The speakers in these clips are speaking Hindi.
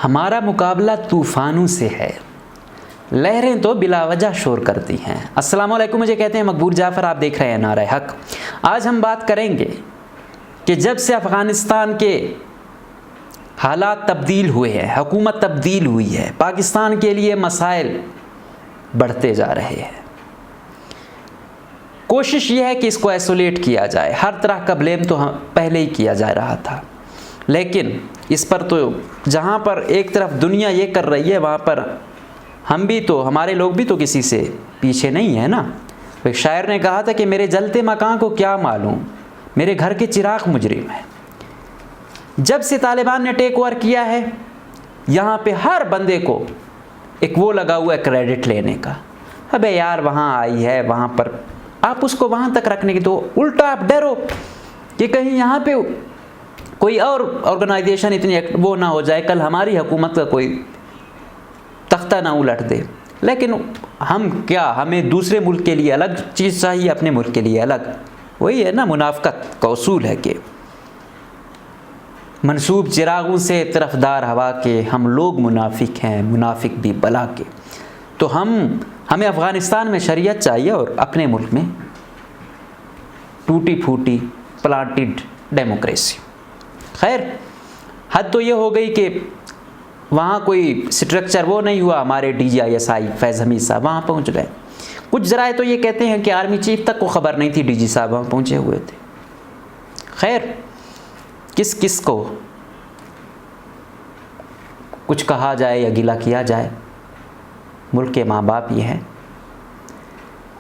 हमारा मुकाबला तूफ़ानों से है, लहरें तो बिलावजह शोर करती हैं। अस्सलाम वालेकुम, मुझे कहते हैं मकबूल जाफ़र, आप देख रहे हैं नारे हक। आज हम बात करेंगे कि जब से अफ़गानिस्तान के हालात तब्दील हुए हैं, हुकूमत तब्दील हुई है, पाकिस्तान के लिए मसाइल बढ़ते जा रहे हैं। कोशिश यह है कि इसको आइसोलेट किया जाए, हर तरह का ब्लेम तो हम पहले ही किया जा रहा था, लेकिन इस पर तो जहाँ पर एक तरफ दुनिया ये कर रही है, वहाँ पर हम भी तो, हमारे लोग भी तो किसी से पीछे नहीं है ना। एक शायर ने कहा था कि मेरे जलते मकान को क्या मालूम, मेरे घर के चिराग मुजरिम है। जब से तालिबान ने टेक ओवर किया है, यहाँ पे हर बंदे को एक वो लगा हुआ है क्रेडिट लेने का। अबे यार वहाँ आई है, वहाँ पर आप उसको वहाँ तक रखने की, तो उल्टा आप डरो कि कहीं यहाँ पे कोई और ऑर्गेनाइजेशन इतनी वो ना हो जाए, कल हमारी हुकूमत का कोई तख्ता ना उलट दे। लेकिन हम क्या, हमें दूसरे मुल्क के लिए अलग चीज़ चाहिए, अपने मुल्क के लिए अलग। वही है ना, मुनाफ़क़त का उसूल है कि मंसूब चिरागों से तरफदार हवा के, हम लोग मुनाफिक हैं, मुनाफिक भी बला के। तो हमें अफ़गानिस्तान में शरीयत चाहिए और अपने मुल्क में टूटी फूटी प्लांटेड डेमोक्रेसी। खैर, हद तो ये हो गई कि वहाँ कोई स्ट्रक्चर वो नहीं हुआ। हमारे DGISI फैज़ हमीद साहब वहाँ पहुँच गए। कुछ ज़राए तो ये कहते हैं कि आर्मी चीफ तक को ख़बर नहीं थी DG साहब वहाँ पहुँचे हुए थे। खैर, किस किस को कुछ कहा जाए या गिला किया जाए, मुल्क के माँ बाप ये हैं।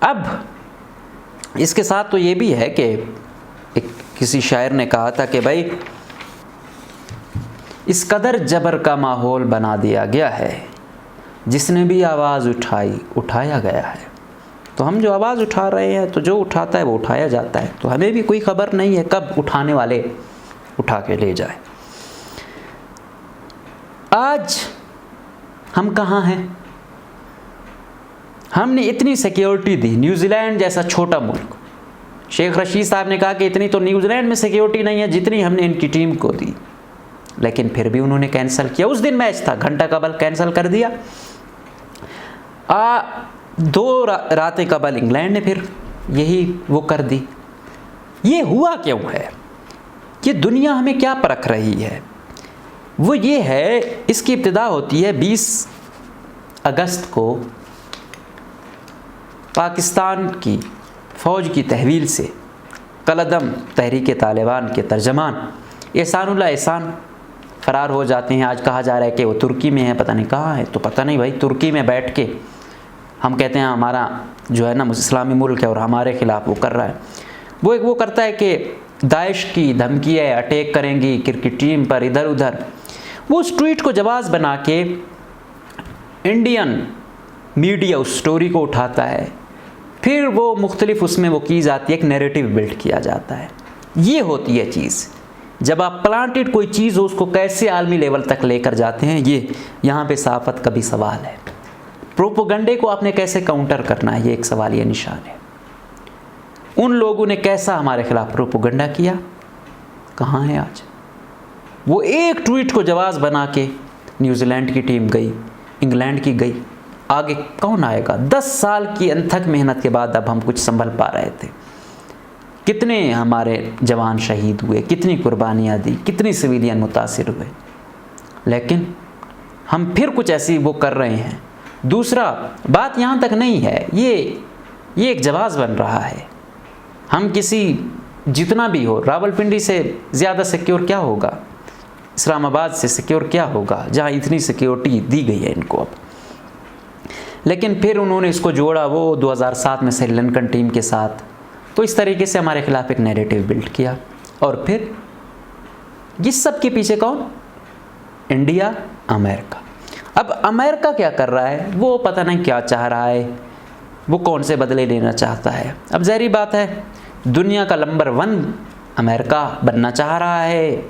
अब इसके साथ तो ये भी है कि किसी शायर ने कहा था कि भाई इस कदर जबर का माहौल बना दिया गया है, जिसने भी आवाज़ उठाई उठाया गया है। तो हम जो आवाज़ उठा रहे हैं, तो जो उठाता है वो उठाया जाता है। तो हमें भी कोई ख़बर नहीं है कब उठाने वाले उठा के ले जाए। आज हम कहाँ हैं? हमने इतनी सिक्योरिटी दी, न्यूजीलैंड जैसा छोटा मुल्क। शेख रशीद साहब ने कहा कि इतनी तो न्यूजीलैंड में सिक्योरिटी नहीं है जितनी हमने इनकी टीम को दी, लेकिन फिर भी उन्होंने कैंसिल किया। उस दिन मैच था, घंटा कबल कैंसिल कर दिया। 2 रातें कबल इंग्लैंड ने फिर यही वो कर दी। ये हुआ क्यों है? कि दुनिया हमें क्या परख रही है? वो ये है, इसकी इब्तिदा होती है 20 अगस्त को पाकिस्तान की फ़ौज की तहवील से कलदम तहरीक तालिबान के तर्जमान एहसानुल्लाह एहसान फ़रार हो जाते हैं। आज कहा जा रहा है कि वो तुर्की में है, पता नहीं कहाँ है। तो पता नहीं भाई, तुर्की में बैठ के हम कहते हैं हमारा जो है ना इस्लामी मुल्क है और हमारे ख़िलाफ़ वो कर रहा है। वो करता है कि दाइश की धमकी है, अटैक करेंगी क्रिकेट टीम पर, इधर उधर। वो उस ट्वीट को जवाब बना के इंडियन मीडिया उस स्टोरी को उठाता है, फिर वो मुख्तलिफ उसमें वो की जाती है, एक नैरेटिव बिल्ड किया जाता है। ये होती है चीज़, जब आप प्लांटेड कोई चीज़ हो उसको कैसे आलमी लेवल तक लेकर जाते हैं, ये यहाँ पे सहाफ़त का भी सवाल है। प्रोपोगंडे को आपने कैसे काउंटर करना है, ये एक सवाल, ये निशान है। उन लोगों ने कैसा हमारे खिलाफ प्रोपोगंडा किया, कहाँ है आज? वो एक ट्वीट को जवाब बना के न्यूजीलैंड की टीम गई, इंग्लैंड की गई, आगे कौन आएगा? 10 साल की अनथक मेहनत के बाद अब हम कुछ संभल पा रहे थे। कितने हमारे जवान शहीद हुए, कितनी कुर्बानियाँ दी, कितनी सिविलियन मुतासिर हुए, लेकिन हम फिर कुछ ऐसी वो कर रहे हैं। दूसरा बात यहाँ तक नहीं है, ये एक जवाब बन रहा है। हम किसी जितना भी हो, रावलपिंडी से ज़्यादा सिक्योर क्या होगा, इस्लामाबाद से सिक्योर क्या होगा, जहाँ इतनी सिक्योरिटी दी गई है इनको अब। लेकिन फिर उन्होंने इसको जोड़ा वो 2007 में श्रीलंकन टीम के साथ। तो इस तरीके से हमारे खिलाफ एक नैरेटिव बिल्ड किया। और फिर इस सब के पीछे कौन? India, America. अब अमेरिका क्या कर रहा है, वो पता नहीं क्या चाह रहा है, वो कौन से बदले लेना चाहता है। अब ज़ाहिर बात है, दुनिया का नंबर 1 अमेरिका बनना चाह रहा है,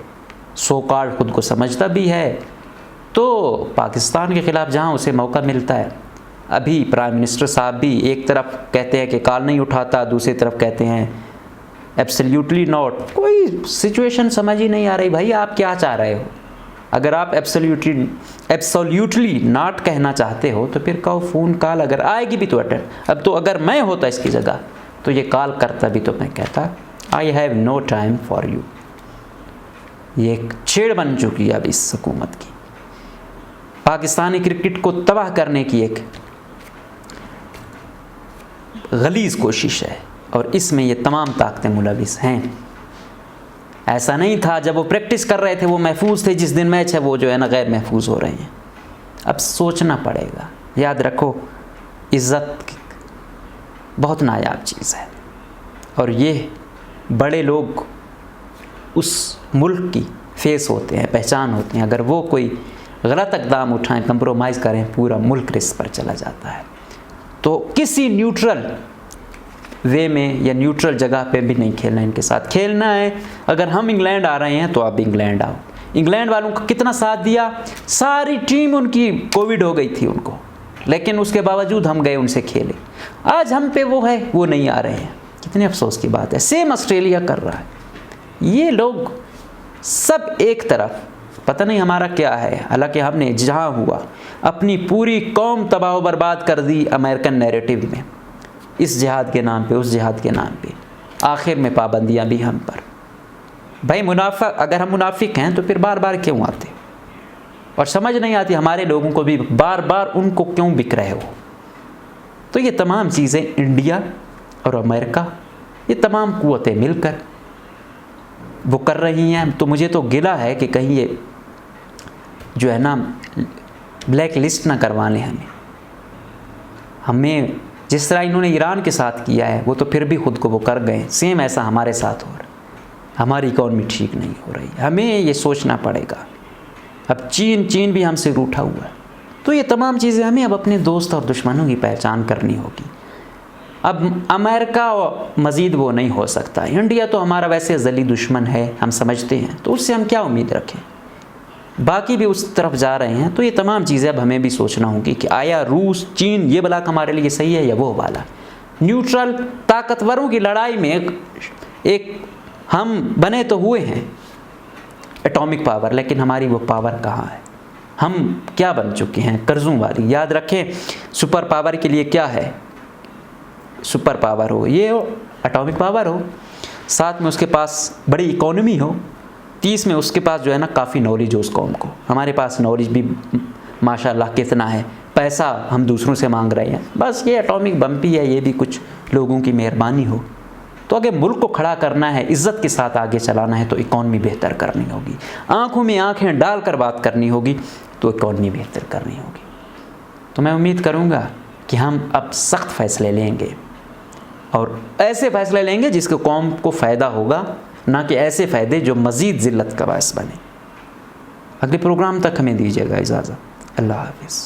सो कॉल्ड खुद को समझता भी है। तो पाकिस्तान के ख़िलाफ़ जहाँ उसे मौका मिलता है, अभी प्राइम मिनिस्टर साहब भी एक तरफ कहते हैं कि कॉल नहीं उठाता, दूसरी तरफ कहते हैं एब्सोल्युटली नॉट। कोई सिचुएशन समझ ही नहीं आ रही भाई, आप क्या चाह रहे हो? अगर आप एब्सोल्यूटली नॉट कहना चाहते हो तो फिर कहो फ़ोन कॉल अगर आएगी भी तो अटेंड। अब तो अगर मैं होता इसकी जगह तो ये कॉल करता भी तो मैं कहता I have no time for you. ये एक छेड़ बन चुकी है अब इस हुकूमत की, पाकिस्तानी क्रिकेट को तबाह करने की एक गलीज़ कोशिश है और इसमें ये तमाम ताकतें मुलविस हैं। ऐसा नहीं था जब वो प्रैक्टिस कर रहे थे वो महफूज थे, जिस दिन मैच है वो जो है ना गैर महफूज हो रहे हैं। अब सोचना पड़ेगा। याद रखो इज़्ज़त बहुत नायाब चीज़ है और ये बड़े लोग उस मुल्क की फेस होते हैं, पहचान होते हैं। अगर वो कोई गलत इक़दाम उठाएं, कंप्रोमाइज़ करें, पूरा मुल्क रिस्क पर चला जाता है। तो किसी न्यूट्रल वे में या न्यूट्रल जगह पे भी नहीं खेलना, इनके साथ खेलना है। अगर हम इंग्लैंड आ रहे हैं तो आप इंग्लैंड आओ। इंग्लैंड वालों को कितना साथ दिया, सारी टीम उनकी कोविड हो गई थी उनको, लेकिन उसके बावजूद हम गए उनसे खेले। आज हम पे वो है, वो नहीं आ रहे हैं, कितने अफसोस की बात है। सेम ऑस्ट्रेलिया कर रहा है। ये लोग सब एक तरफ, पता नहीं हमारा क्या है। हालांकि हमने जहाँ हुआ अपनी पूरी कौम तबाह बर्बाद कर दी अमेरिकन नैरेटिव में, इस जिहाद के नाम पे, उस जिहाद के नाम पे, आखिर में पाबंदियाँ भी हम पर। भाई मुनाफा, अगर हम मुनाफिक हैं तो फिर बार बार क्यों आते, और समझ नहीं आती हमारे लोगों को भी बार बार उनको क्यों बिक रहे हो। तो ये तमाम चीज़ें इंडिया और अमेरिका, ये तमाम कुव्वतें मिलकर वो कर रही हैं। तो मुझे तो गिला है कि कहीं ये जो है ना ब्लैक लिस्ट ना करवा लें हमें जिस तरह इन्होंने ईरान के साथ किया है, वो तो फिर भी खुद को वो कर गए। सेम ऐसा हमारे साथ हो रहा है। हमारी इकॉनमी ठीक नहीं हो रही, हमें ये सोचना पड़ेगा। अब चीन भी हमसे रूठा हुआ है। तो ये तमाम चीज़ें हमें अब अपने दोस्त और दुश्मनों की पहचान करनी होगी। अब अमेरिका मज़ीद वो नहीं हो सकता। इंडिया तो हमारा वैसे ज़ली दुश्मन है, हम समझते हैं, तो उससे हम क्या उम्मीद रखें। बाकी भी उस तरफ जा रहे हैं। तो ये तमाम चीज़ें अब हमें भी सोचना होगी कि आया रूस, चीन, ये ब्लॉक हमारे लिए सही है या वो वाला। न्यूट्रल ताकतवरों की लड़ाई में एक हम बने तो हुए हैं एटॉमिक पावर, लेकिन हमारी वो पावर कहाँ है। हम क्या बन चुके हैं, कर्ज़ों वाली। याद रखें सुपर पावर के लिए क्या है, सुपर पावर हो, ये हो एटॉमिक पावर हो, साथ में उसके पास बड़ी इकोनॉमी हो, 30 में उसके पास जो है ना काफ़ी नॉलेज हो उस कौम को। हमारे पास नॉलेज भी माशाल्लाह कितना है, पैसा हम दूसरों से मांग रहे हैं, बस ये एटॉमिक बम भी है, ये भी कुछ लोगों की मेहरबानी हो। तो अगर मुल्क को खड़ा करना है, इज़्ज़त के साथ आगे चलाना है, तो इकॉनमी बेहतर करनी होगी। आँखों में आँखें डालकर बात करनी होगी, तो इकॉनमी बेहतर करनी होगी। तो मैं उम्मीद करूँगा कि हम अब सख्त फ़ैसले लेंगे और ऐसे फ़ैसले लेंगे जिसके कौम को फ़ायदा होगा, ना कि ऐसे फ़ायदे जो मज़ीद ज़िल्लत का बायस बने। अगले प्रोग्राम तक हमें दीजिएगा इजाज़त। अल्लाह हाफ़िज़।